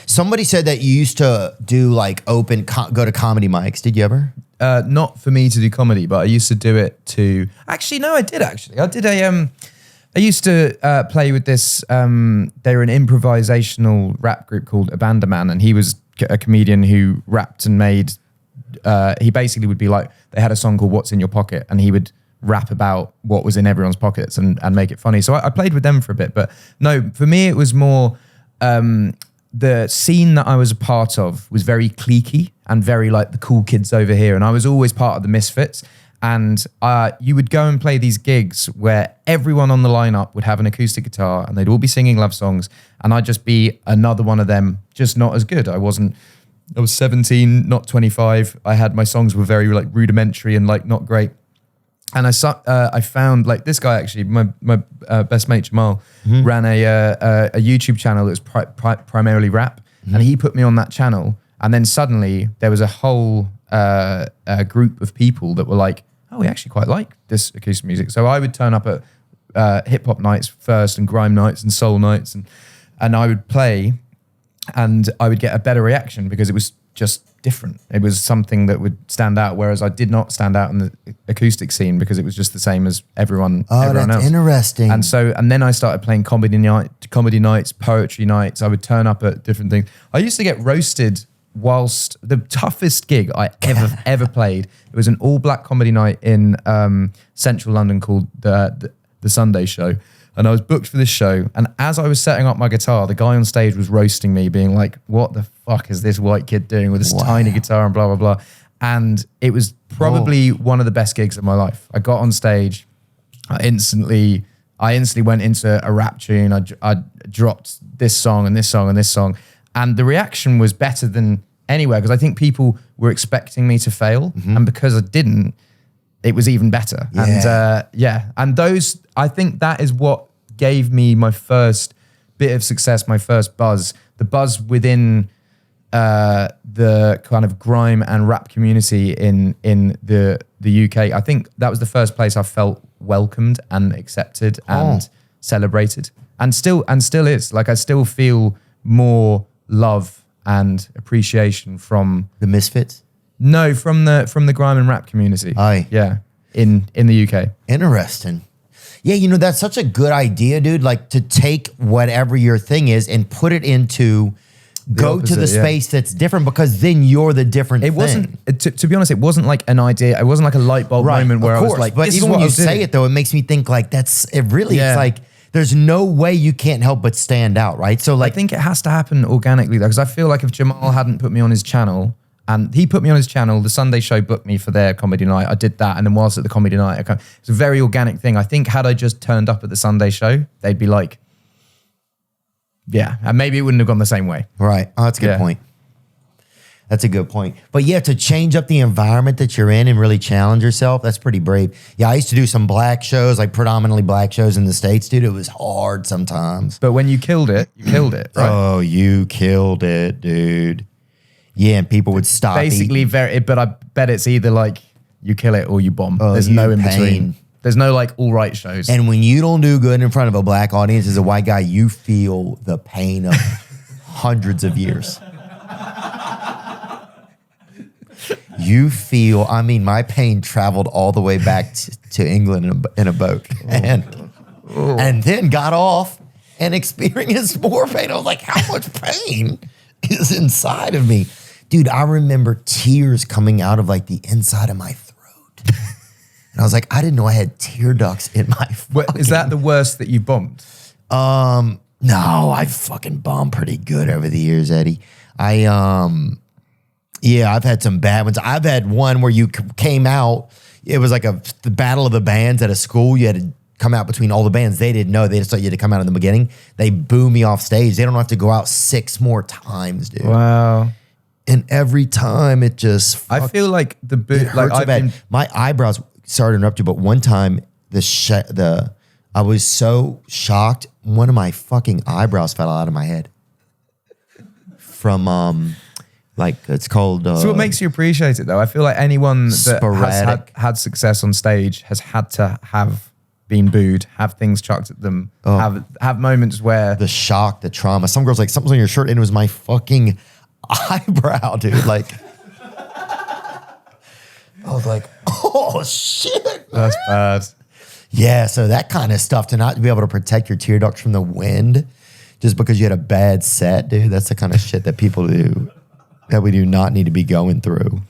Somebody said that you used to do like go to comedy mics. Did you ever? Not for me to do comedy, but I used to do it to... Actually, no, I did actually. I did I used to play with this... they were an improvisational rap group called Abandaman, and he was a comedian who rapped and made... he basically would be like... They had a song called What's in Your Pocket, and he would rap about what was in everyone's pockets and make it funny. So I played with them for a bit. But no, for me, it was more... the scene that I was a part of was very cliquey and very like the cool kids over here. And I was always part of the misfits. And you would go and play these gigs where everyone on the lineup would have an acoustic guitar and they'd all be singing love songs. And I'd just be another one of them, just not as good. I was 17, not 25. My songs were very like rudimentary and like not great. And I found like this guy actually, my best mate Jamal, ran a YouTube channel that was primarily rap, and he put me on that channel. And then suddenly there was a whole group of people that were like, "Oh, we actually quite like this acoustic music." So I would turn up at hip hop nights first, and grime nights, and soul nights, and I would play, and I would get a better reaction because it was just different. It was something that would stand out, whereas I did not stand out in the acoustic scene because it was just the same as everyone that's else. Interesting. And then I started playing comedy nights, poetry nights. I would turn up at different things. I used to get roasted whilst the toughest gig I ever played. It was an all-black comedy night in central London called the Sunday Show. And I was booked for this show. And as I was setting up my guitar, the guy on stage was roasting me, being like, "What the fuck is this white kid doing with this tiny guitar and blah, blah, blah." And it was probably one of the best gigs of my life. I got on stage. I instantly went into a rap tune. I dropped this song and this song and this song. And the reaction was better than anywhere because I think people were expecting me to fail. And because I didn't, it was even better. Yeah. And I think that is what gave me my first bit of success, my first buzz, the buzz within the kind of grime and rap community in the UK. I think that was the first place I felt welcomed and accepted and celebrated, and still is. Like I still feel more love and appreciation from the misfits. No, from the grime and rap community. Aye. Yeah, in the UK. Interesting. Yeah, that's such a good idea, dude. Like to take whatever your thing is and put it into go to the space that's different, because then you're the different thing. It wasn't, to be honest, it wasn't like an idea. It wasn't like a light bulb moment where I was like, but even when you say it though, it makes me think like it's like there's no way you can't help but stand out, right? So like, I think it has to happen organically though, because I feel like if Jamal hadn't put me on his channel, and he put me on his channel, the Sunday Show booked me for their comedy night. I did that, and then whilst at the comedy night, it's a very organic thing. I think had I just turned up at the Sunday Show, they'd be like, yeah, and maybe it wouldn't have gone the same way. Right. Oh, that's a good point. That's a good point. But yeah, to change up the environment that you're in and really challenge yourself, that's pretty brave. Yeah, I used to do some black shows, like predominantly black shows in the States, dude. It was hard sometimes. But when you killed it, right? Oh, you killed it, dude. Yeah, and people would stop. Basically, but I bet it's either like you kill it or you bomb. There's no in between. There's no like all right shows. And when you don't do good in front of a black audience as a white guy, you feel the pain of hundreds of years. You feel, my pain traveled all the way back to England in a boat. And then got off and experienced more pain. I was like, how much pain is inside of me? Dude, I remember tears coming out of like the inside of my throat. And I was like, I didn't know I had tear ducts in my fucking... Is that the worst that you bombed? No, I fucking bombed pretty good over the years, Eddie. Yeah, I've had some bad ones. I've had one where you came out, it was like the battle of the bands at a school. You had to come out between all the bands. They didn't know. They just thought you had to come out in the beginning. They boo me off stage. They don't have to go out 6 more times, dude. Wow. And every time it just... I feel like the boot... Like my eyebrows... Sorry to interrupt you, but one time I was so shocked, one of my fucking eyebrows fell out of my head. From like it's called. So what makes you appreciate it though? I feel like anyone that has had success on stage has had to have been booed, have things chucked at them, have moments where The shock, the trauma. Some girls like, something's on your shirt and it was my fucking eyebrow, dude. Like, I was like, oh shit. that's bad. Yeah, so that kind of stuff, to not be able to protect your tear ducts from the wind just because you had a bad set, dude, that's the kind of shit that people do, that we do not need to be going through.